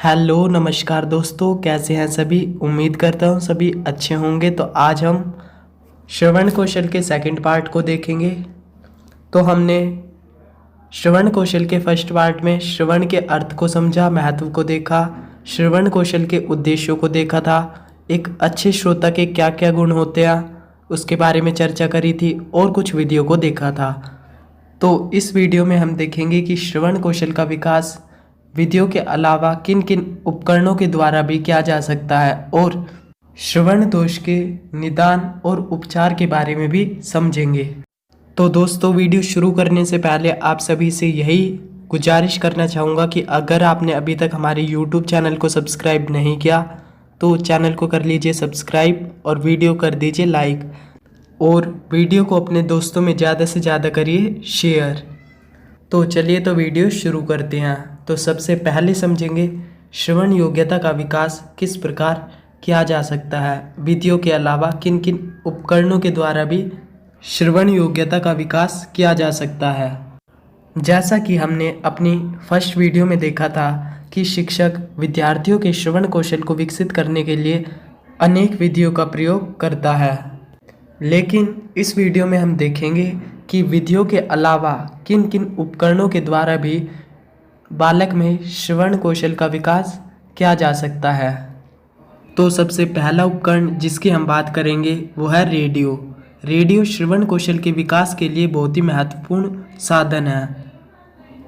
Hello नमस्कार दोस्तों, कैसे हैं सभी। उम्मीद करता हूँ सभी अच्छे होंगे। तो आज हम श्रवण कौशल के सेकंड पार्ट को देखेंगे। तो हमने श्रवण कौशल के फर्स्ट पार्ट में श्रवण के अर्थ को समझा, महत्व को देखा, श्रवण कौशल के उद्देश्यों को देखा था, एक अच्छे श्रोता के क्या क्या गुण होते हैं उसके बारे में चर्चा करी थी और कुछ वीडियो को देखा था। तो इस वीडियो में हम देखेंगे कि श्रवण कौशल का विकास विधियों के अलावा किन किन उपकरणों के द्वारा भी किया जा सकता है और श्रवण दोष के निदान और उपचार के बारे में भी समझेंगे। तो दोस्तों, वीडियो शुरू करने से पहले आप सभी से यही गुजारिश करना चाहूँगा कि अगर आपने अभी तक हमारे YouTube चैनल को सब्सक्राइब नहीं किया तो चैनल को कर लीजिए सब्सक्राइब और वीडियो कर दीजिए लाइक और वीडियो को अपने दोस्तों में ज़्यादा से ज़्यादा करिए शेयर। तो चलिए तो वीडियो शुरू करते हैं। तो सबसे पहले समझेंगे श्रवण योग्यता का विकास किस प्रकार किया जा सकता है, विधियों के अलावा किन किन उपकरणों के द्वारा भी श्रवण योग्यता का विकास किया जा सकता है। जैसा कि हमने अपनी फर्स्ट वीडियो में देखा था कि शिक्षक विद्यार्थियों के श्रवण कौशल को विकसित करने के लिए अनेक विधियों का प्रयोग करता है, लेकिन इस वीडियो में हम देखेंगे कि विधियों के अलावा किन किन उपकरणों के द्वारा भी बालक में श्रवण कौशल का विकास किया जा सकता है। तो सबसे पहला उपकरण जिसकी हम बात करेंगे वो है रेडियो। रेडियो श्रवण कौशल के विकास के लिए बहुत ही महत्वपूर्ण साधन है,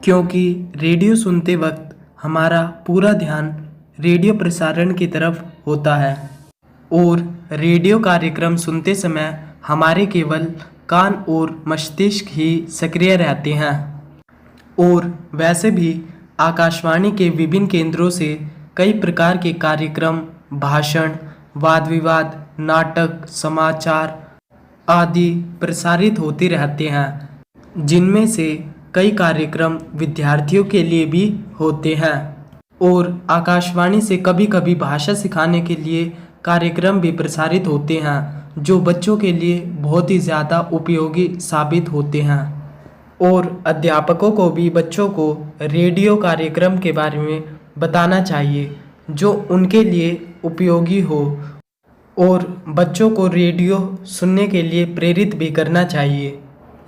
क्योंकि रेडियो सुनते वक्त हमारा पूरा ध्यान रेडियो प्रसारण की तरफ होता है और रेडियो कार्यक्रम सुनते समय हमारे केवल कान और मस्तिष्क ही सक्रिय रहते हैं। और वैसे भी आकाशवाणी के विभिन्न केंद्रों से कई प्रकार के कार्यक्रम, भाषण, वाद विवाद, नाटक, समाचार आदि प्रसारित होते रहते हैं, जिनमें से कई कार्यक्रम विद्यार्थियों के लिए भी होते हैं और आकाशवाणी से कभी कभी भाषा सिखाने के लिए कार्यक्रम भी प्रसारित होते हैं जो बच्चों के लिए बहुत ही ज़्यादा उपयोगी साबित होते हैं। और अध्यापकों को भी बच्चों को रेडियो कार्यक्रम के बारे में बताना चाहिए जो उनके लिए उपयोगी हो और बच्चों को रेडियो सुनने के लिए प्रेरित भी करना चाहिए।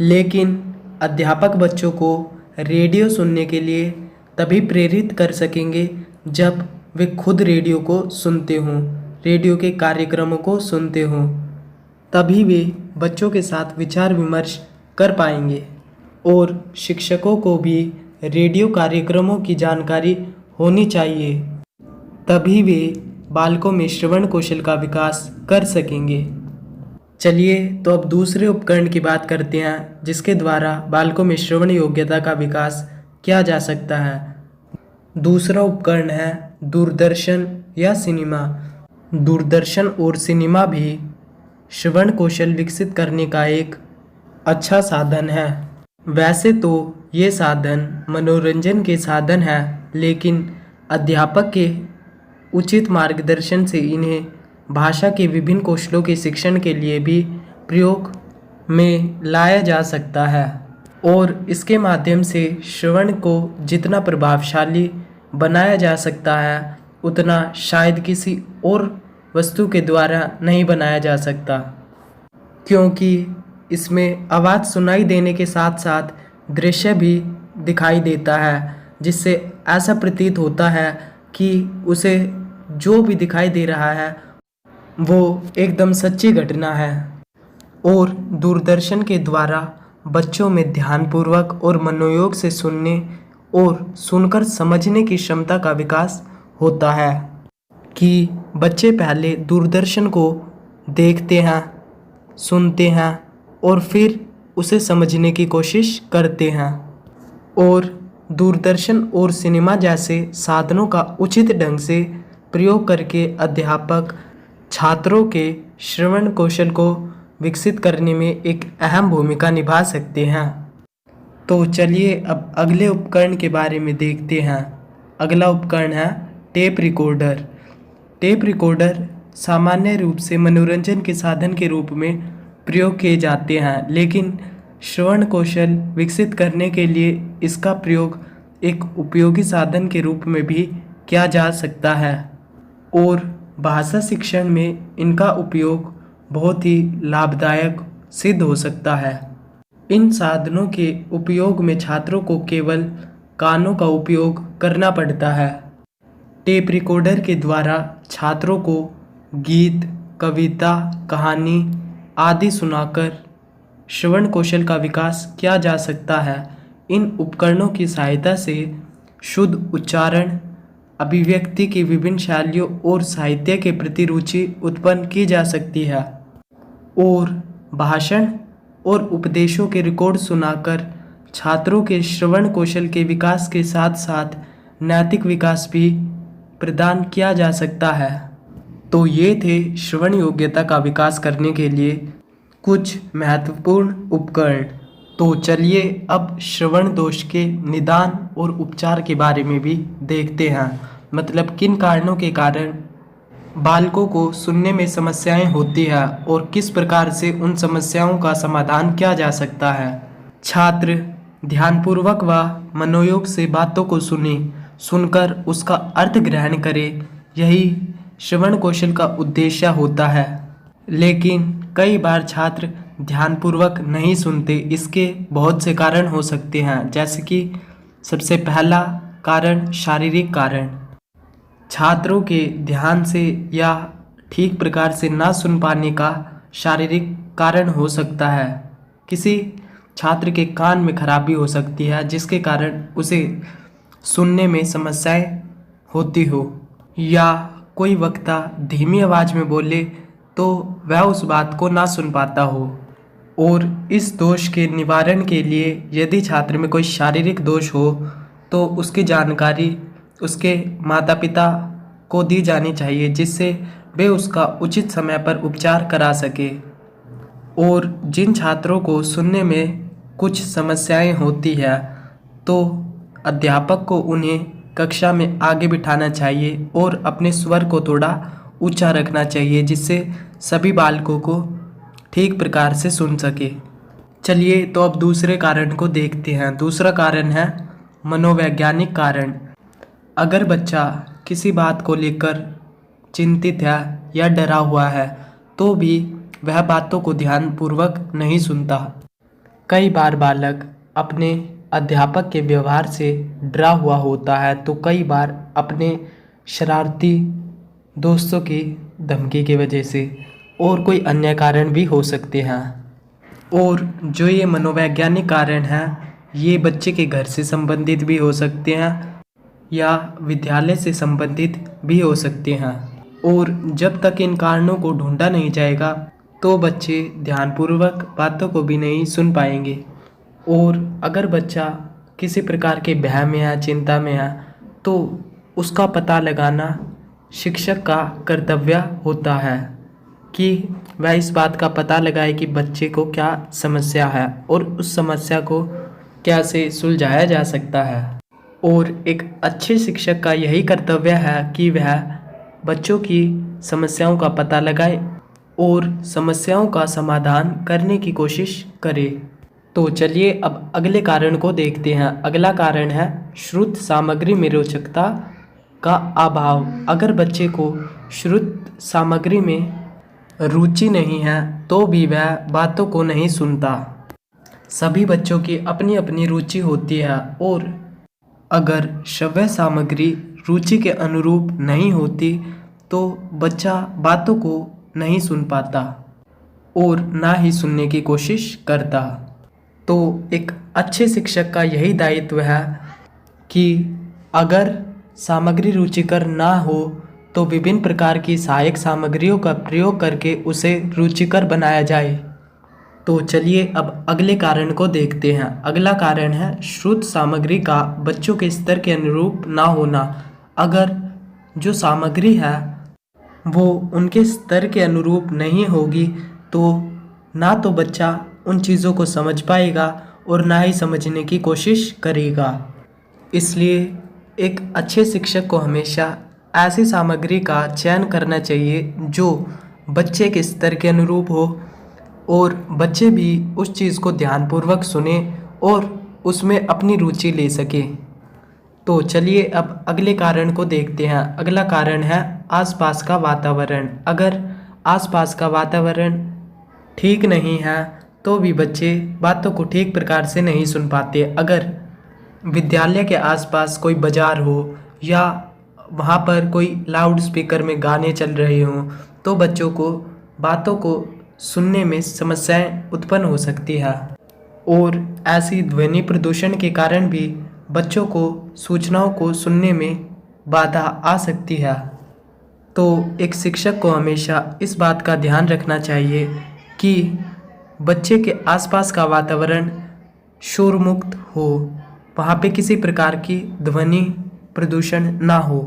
लेकिन अध्यापक बच्चों को रेडियो सुनने के लिए तभी प्रेरित कर सकेंगे जब वे खुद रेडियो को सुनते हों, रेडियो के कार्यक्रमों को सुनते हों, तभी वे बच्चों के साथ विचार विमर्श कर पाएंगे। और शिक्षकों को भी रेडियो कार्यक्रमों की जानकारी होनी चाहिए, तभी वे बालकों में श्रवण कौशल का विकास कर सकेंगे। चलिए तो अब दूसरे उपकरण की बात करते हैं जिसके द्वारा बालकों में श्रवण योग्यता का विकास किया जा सकता है। दूसरा उपकरण है दूरदर्शन या सिनेमा। दूरदर्शन और सिनेमा भी श्रवण कौशल विकसित करने का एक अच्छा साधन है। वैसे तो ये साधन मनोरंजन के साधन है, लेकिन अध्यापक के उचित मार्गदर्शन से इन्हें भाषा के विभिन्न कौशलों के शिक्षण के लिए भी प्रयोग में लाया जा सकता है और इसके माध्यम से श्रवण को जितना प्रभावशाली बनाया जा सकता है उतना शायद किसी और वस्तु के द्वारा नहीं बनाया जा सकता, क्योंकि इसमें आवाज़ सुनाई देने के साथ साथ दृश्य भी दिखाई देता है, जिससे ऐसा प्रतीत होता है कि उसे जो भी दिखाई दे रहा है वो एकदम सच्ची घटना है। और दूरदर्शन के द्वारा बच्चों में ध्यानपूर्वक और मनोयोग से सुनने और सुनकर समझने की क्षमता का विकास होता है कि बच्चे पहले दूरदर्शन को देखते हैं, सुनते हैं और फिर उसे समझने की कोशिश करते हैं। और दूरदर्शन और सिनेमा जैसे साधनों का उचित ढंग से प्रयोग करके अध्यापक छात्रों के श्रवण कौशल को विकसित करने में एक अहम भूमिका निभा सकते हैं। तो चलिए अब अगले उपकरण के बारे में देखते हैं। अगला उपकरण है टेप रिकॉर्डर। टेप रिकॉर्डर सामान्य रूप से मनोरंजन के साधन के रूप में प्रयोग किए जाते हैं, लेकिन श्रवण कौशल विकसित करने के लिए इसका प्रयोग एक उपयोगी साधन के रूप में भी किया जा सकता है और भाषा शिक्षण में इनका उपयोग बहुत ही लाभदायक सिद्ध हो सकता है। इन साधनों के उपयोग में छात्रों को केवल कानों का उपयोग करना पड़ता है। टेप रिकॉर्डर के द्वारा छात्रों को गीत, कविता, कहानी आदि सुनाकर श्रवण कौशल का विकास किया जा सकता है। इन उपकरणों की सहायता से शुद्ध उच्चारण, अभिव्यक्ति की विभिन्न शैलियों और साहित्य के प्रति रुचि उत्पन्न की जा सकती है और भाषण और उपदेशों के रिकॉर्ड सुनाकर छात्रों के श्रवण कौशल के विकास के साथ साथ नैतिक विकास भी प्रदान किया जा सकता है। तो ये थे श्रवण योग्यता का विकास करने के लिए कुछ महत्वपूर्ण उपकरण। तो चलिए अब श्रवण दोष के निदान और उपचार के बारे में भी देखते हैं। मतलब किन कारणों के कारण बालकों को सुनने में समस्याएं होती है और किस प्रकार से उन समस्याओं का समाधान किया जा सकता है। छात्र ध्यानपूर्वक व मनोयोग से बातों को सुनकर उसका अर्थ ग्रहण करे, यही श्रवण कौशल का उद्देश्य होता है। लेकिन कई बार छात्र ध्यानपूर्वक नहीं सुनते। इसके बहुत से कारण हो सकते हैं, जैसे कि सबसे पहला कारण शारीरिक कारण। छात्रों के ध्यान से या ठीक प्रकार से ना सुन पाने का शारीरिक कारण हो सकता है। किसी छात्र के कान में खराबी हो सकती है जिसके कारण उसे सुनने में समस्याएं होती हो, या कोई वक्ता धीमी आवाज़ में बोले तो वह उस बात को ना सुन पाता हो। और इस दोष के निवारण के लिए यदि छात्र में कोई शारीरिक दोष हो तो उसकी जानकारी उसके माता पिता को दी जानी चाहिए, जिससे वे उसका उचित समय पर उपचार करा सके। और जिन छात्रों को सुनने में कुछ समस्याएं होती है तो अध्यापक को उन्हें कक्षा में आगे बिठाना चाहिए और अपने स्वर को थोड़ा ऊंचा रखना चाहिए, जिससे सभी बालकों को ठीक प्रकार से सुन सके। चलिए तो अब दूसरे कारण को देखते हैं। दूसरा कारण है मनोवैज्ञानिक कारण। अगर बच्चा किसी बात को लेकर चिंतित है या डरा हुआ है तो भी वह बातों को ध्यानपूर्वक नहीं सुनता। कई बार बालक अपने अध्यापक के व्यवहार से डरा हुआ होता है, तो कई बार अपने शरारती दोस्तों की धमकी की वजह से और कोई अन्य कारण भी हो सकते हैं। और जो ये मनोवैज्ञानिक कारण हैं, ये बच्चे के घर से संबंधित भी हो सकते हैं या विद्यालय से संबंधित भी हो सकते हैं। और जब तक इन कारणों को ढूंढा नहीं जाएगा तो बच्चे ध्यानपूर्वक बातों को भी नहीं सुन पाएंगे। और अगर बच्चा किसी प्रकार के भय में है, चिंता में है, तो उसका पता लगाना शिक्षक का कर्तव्य होता है कि वह इस बात का पता लगाए कि बच्चे को क्या समस्या है और उस समस्या को कैसे सुलझाया जा सकता है। और एक अच्छे शिक्षक का यही कर्तव्य है कि वह बच्चों की समस्याओं का पता लगाए और समस्याओं का समाधान करने की कोशिश करे। तो चलिए अब अगले कारण को देखते हैं। अगला कारण है श्रुत सामग्री में रोचकता का अभाव। अगर बच्चे को श्रुत सामग्री में रुचि नहीं है तो भी वह बातों को नहीं सुनता। सभी बच्चों की अपनी अपनी रुचि होती है और अगर श्रव्य सामग्री रुचि के अनुरूप नहीं होती तो बच्चा बातों को नहीं सुन पाता और ना ही सुनने की कोशिश करता। तो एक अच्छे शिक्षक का यही दायित्व है कि अगर सामग्री रुचिकर ना हो तो विभिन्न प्रकार की सहायक सामग्रियों का प्रयोग करके उसे रुचिकर बनाया जाए। तो चलिए अब अगले कारण को देखते हैं। अगला कारण है श्रुत सामग्री का बच्चों के स्तर के अनुरूप ना होना। अगर जो सामग्री है वो उनके स्तर के अनुरूप नहीं होगी तो ना तो बच्चा उन चीज़ों को समझ पाएगा और ना ही समझने की कोशिश करेगा। इसलिए एक अच्छे शिक्षक को हमेशा ऐसी सामग्री का चयन करना चाहिए जो बच्चे के स्तर के अनुरूप हो और बच्चे भी उस चीज़ को ध्यानपूर्वक सुने और उसमें अपनी रुचि ले सके। तो चलिए अब अगले कारण को देखते हैं। अगला कारण है आसपास का वातावरण। अगर आसपास का वातावरण ठीक नहीं है तो भी बच्चे बातों को ठीक प्रकार से नहीं सुन पाते। अगर विद्यालय के आसपास कोई बाजार हो या वहाँ पर कोई लाउड स्पीकर में गाने चल रहे हों तो बच्चों को बातों को सुनने में समस्याएं उत्पन्न हो सकती है। और ऐसी ध्वनि प्रदूषण के कारण भी बच्चों को सूचनाओं को सुनने में बाधा आ सकती है। तो एक शिक्षक को हमेशा इस बात का ध्यान रखना चाहिए कि बच्चे के आसपास का वातावरण शोर मुक्त हो, वहाँ पे किसी प्रकार की ध्वनि प्रदूषण ना हो,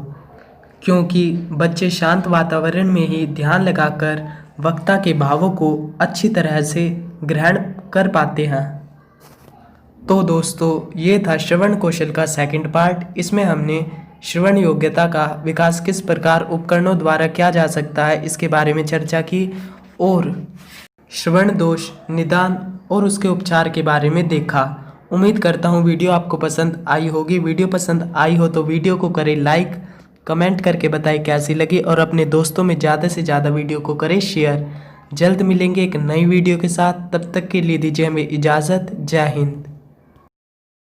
क्योंकि बच्चे शांत वातावरण में ही ध्यान लगाकर वक्ता के भावों को अच्छी तरह से ग्रहण कर पाते हैं। तो दोस्तों ये था श्रवण कौशल का सेकंड पार्ट। इसमें हमने श्रवण योग्यता का विकास किस प्रकार उपकरणों द्वारा किया जा सकता है इसके बारे में चर्चा की और श्रवण दोष निदान और उसके उपचार के बारे में देखा। उम्मीद करता हूँ वीडियो आपको पसंद आई होगी। वीडियो पसंद आई हो तो वीडियो को करें लाइक, कमेंट करके बताएं कैसी लगी और अपने दोस्तों में ज़्यादा से ज़्यादा वीडियो को करें शेयर। जल्द मिलेंगे एक नई वीडियो के साथ, तब तक के लिए दीजिए हमें इजाज़त। जय हिंद।